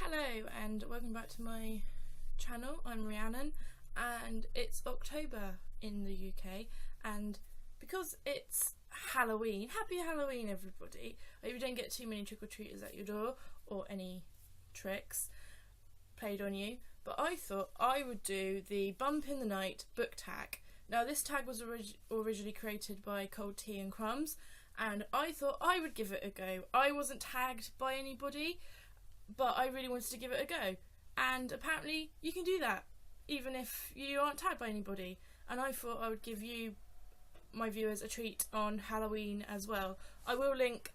Hello and welcome back to my channel. I'm Rhiannon and it's October in the UK, and because it's Halloween, happy Halloween everybody. I hope you don't get too many trick-or-treaters at your door or any tricks played on you, but I thought I would do the Bump in the Night book tag. Now this tag was originally created by Cold Tea and Crumbs, and I thought I would give it a go. I wasn't tagged by anybody, but I really wanted to give it a go, and apparently you can do that even if you aren't tagged by anybody, and I thought I would give you, my viewers, a treat on Halloween as well. I will link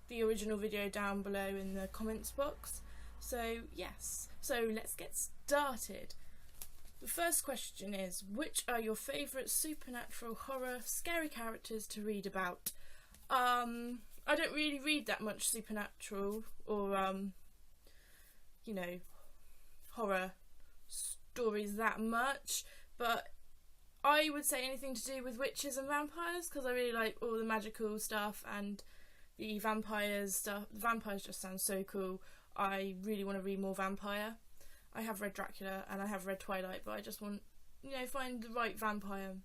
the original video down below in the comments box, so yes, so let's get started. The first question is, which are your favourite supernatural horror scary characters to read about? I don't really read that much supernatural or you know, horror stories that much, but I would say anything to do with witches and vampires, because I really like all the magical stuff and the vampires stuff. The vampires just sound so cool. I really want to read more vampire. I have read Dracula and I have read Twilight, but I just want, you know, find the right vampire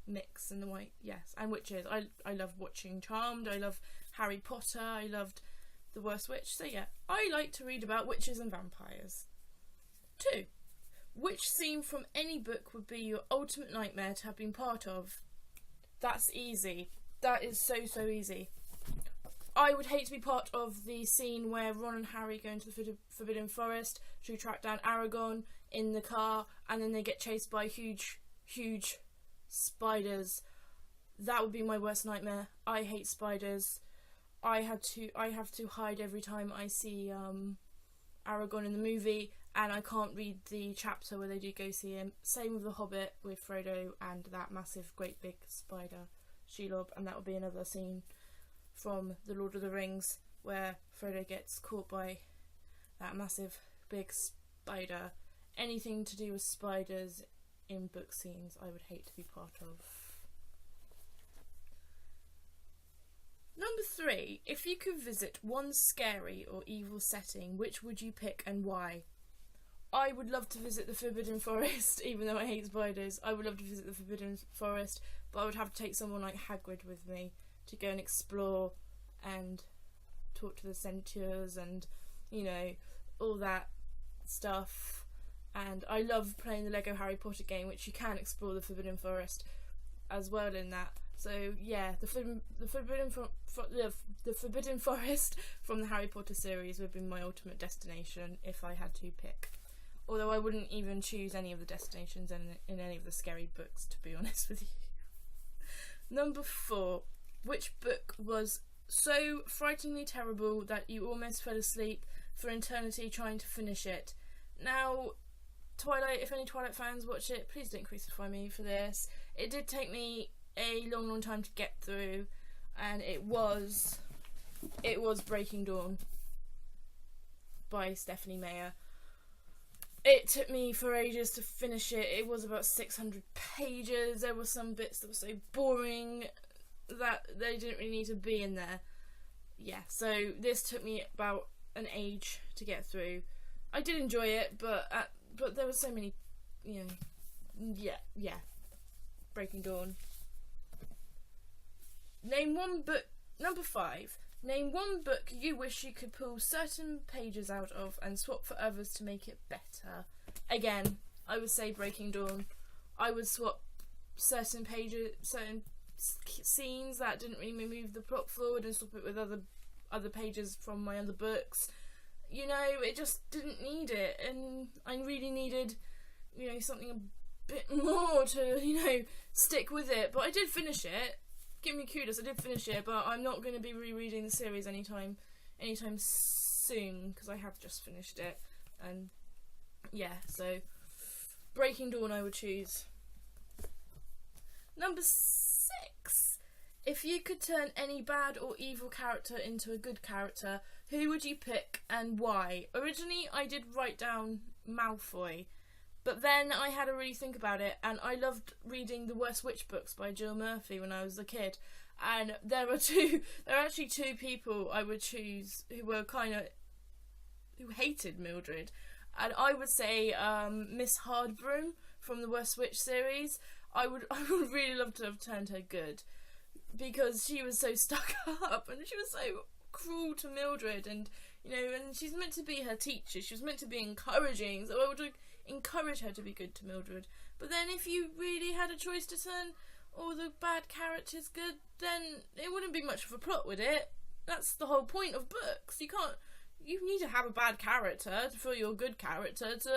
mix and the right, yes, and witches. I love watching Charmed, I love Harry Potter, I loved The Worst Witch, so yeah, I like to read about witches and vampires. 2. Which scene from any book would be your ultimate nightmare to have been part of? That's easy. That is so easy. I would hate to be part of the scene where Ron and Harry go into the Forbidden Forest to track down Aragorn in the car, and then they get chased by huge spiders. That would be my worst nightmare. I hate spiders. I have to hide every time I see Aragorn in the movie, and I can't read the chapter where they do go see him. Same with The Hobbit with Frodo and that massive great big spider Shelob, and that would be another scene from The Lord of the Rings where Frodo gets caught by that massive big spider. Anything to do with spiders in book scenes I would hate to be part of. Number 3, if you could visit one scary or evil setting, which would you pick and why? I would love to visit the Forbidden Forest, even though I hate spiders. I would love to visit the Forbidden Forest, but I would have to take someone like Hagrid with me to go and explore and talk to the centaurs and, you know, all that stuff. And I love playing the Lego Harry Potter game, which you can explore the Forbidden Forest as well in that. So yeah, the Forbidden Forest from the Harry Potter series would be my ultimate destination if I had to pick. Although I wouldn't even choose any of the destinations in any of the scary books, to be honest with you. Number 4, which book was so frighteningly terrible that you almost fell asleep for eternity trying to finish it? Now, Twilight, if any Twilight fans watch it, please don't crucify me for this. It did take me a long time to get through, and it was Breaking Dawn by Stephanie Meyer. It took me for ages to finish it. It was about 600 pages. There were some bits that were so boring that they didn't really need to be in there. Yeah, so this took me about an age to get through. I did enjoy it, but there were so many, you know, yeah. Breaking Dawn. Name one book. Number 5. Name one book you wish you could pull certain pages out of and swap for others to make it better. Again, I would say Breaking Dawn. I would swap certain pages, certain scenes that didn't really move the plot forward, and swap it with other pages from my other books. You know, it just didn't need it, and I really needed, you know, something a bit more to, you know, stick with it. But I did finish it. Give me kudos, I did finish it, but I'm not going to be rereading the series anytime soon, because I have just finished it. And yeah, so Breaking Dawn I would choose. Number 6. If you could turn any bad or evil character into a good character, who would you pick and why? Originally I did write down Malfoy, but then I had to really think about it, and I loved reading the Worst Witch books by Jill Murphy when I was a kid, and there are actually two people I would choose who who hated Mildred, and I would say Miss Hardbroom from the Worst Witch series. I would really love to have turned her good, because she was so stuck up and she was so cruel to Mildred, and and she's meant to be her teacher. She was meant to be encouraging, so I would encourage her to be good to Mildred. But then if you really had a choice to turn all the bad characters good, then it wouldn't be much of a plot, would it? That's the whole point of books. You need to have a bad character for your good character to,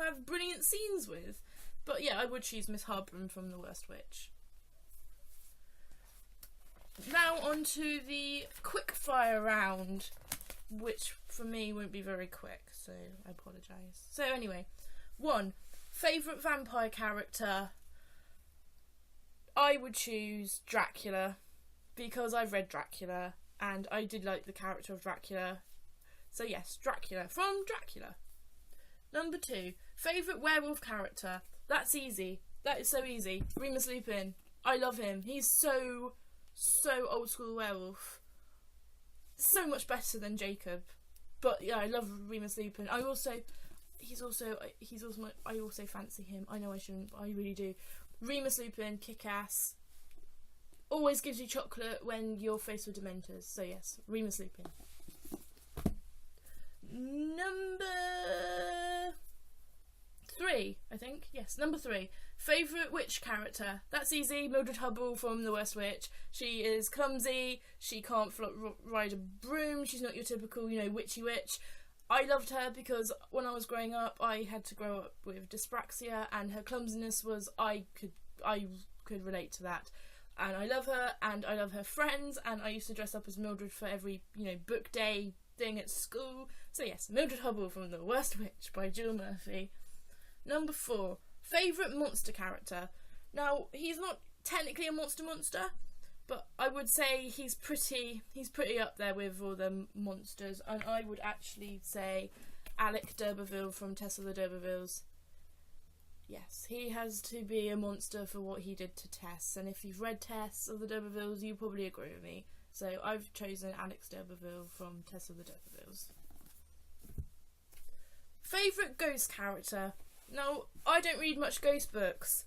have brilliant scenes with. But yeah, I would choose Miss Hardbroom from The Worst Witch. Now on to the quick fire round, which for me won't be very quick, so I apologise. So anyway, 1. Favourite vampire character? I would choose Dracula, because I've read Dracula and I did like the character of Dracula. So yes, Dracula from Dracula. Number 2, favourite werewolf character? That's easy. That is so easy. Remus Lupin. I love him. He's so old school werewolf. So much better than Jacob. But yeah, I love Remus Lupin. I also fancy him. I know I shouldn't, but I really do. Remus Lupin, kick-ass. Always gives you chocolate when you're faced with Dementors. So yes, Remus Lupin. Number 3, I think. Yes, number 3. Favourite witch character? That's easy. Mildred Hubble from The Worst Witch. She is clumsy. She can't ride a broom. She's not your typical, witchy witch. I loved her because when I was growing up, I had to grow up with dyspraxia, and her clumsiness was, I could relate to that. And I love her, and I love her friends, and I used to dress up as Mildred for every, book day thing at school. So yes, Mildred Hubble from The Worst Witch by Jill Murphy. Number 4, favourite monster character? Now, he's not technically a monster, but I would say he's pretty up there with all the monsters, and I would actually say Alec d'Urberville from Tess of the D'Urbervilles. Yes, he has to be a monster for what he did to Tess, and if you've read Tess of the D'Urbervilles, you probably agree with me. So I've chosen Alex d'Urberville from Tess of the D'Urbervilles. Favourite ghost character? Now, I don't read much ghost books,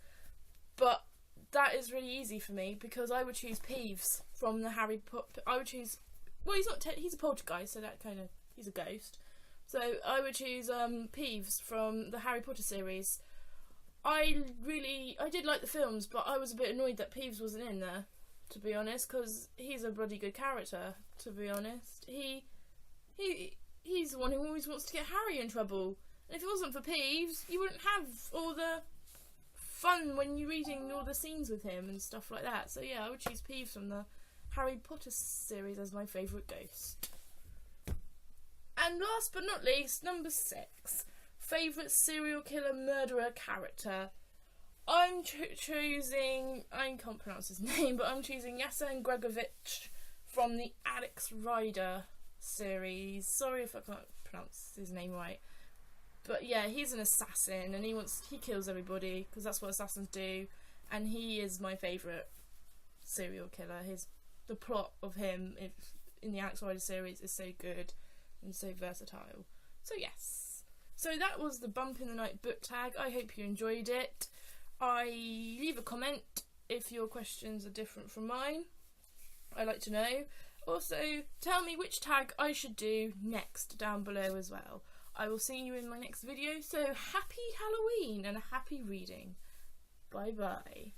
but that is really easy for me, because I would choose Peeves from the Harry Potter. I would choose, well, he's a poltergeist, so that kind of, he's a ghost. So I would choose Peeves from the Harry Potter series. I did like the films, but I was a bit annoyed that Peeves wasn't in there, to be honest, because he's a bloody good character, to be honest. He's the one who always wants to get Harry in trouble. And if it wasn't for Peeves, you wouldn't have all the fun when you're reading all the scenes with him and stuff like that. So yeah, I would choose Peeves from the Harry Potter series as my favourite ghost. And last but not least, number 6. Favourite serial killer murderer character? I'm choosing, I can't pronounce his name, but I'm choosing Yasen Gregovich from the Alex Rider series. Sorry if I can't pronounce his name right. But yeah, he's an assassin, and he kills everybody, because that's what assassins do, and he is my favourite serial killer. The plot of him in the Alex Rider series is so good and so versatile. So yes. So that was the Bump in the Night book tag. I hope you enjoyed it. Leave a comment if your questions are different from mine. I'd like to know. Also, tell me which tag I should do next down below as well. I will see you in my next video, so happy Halloween and happy reading. Bye bye.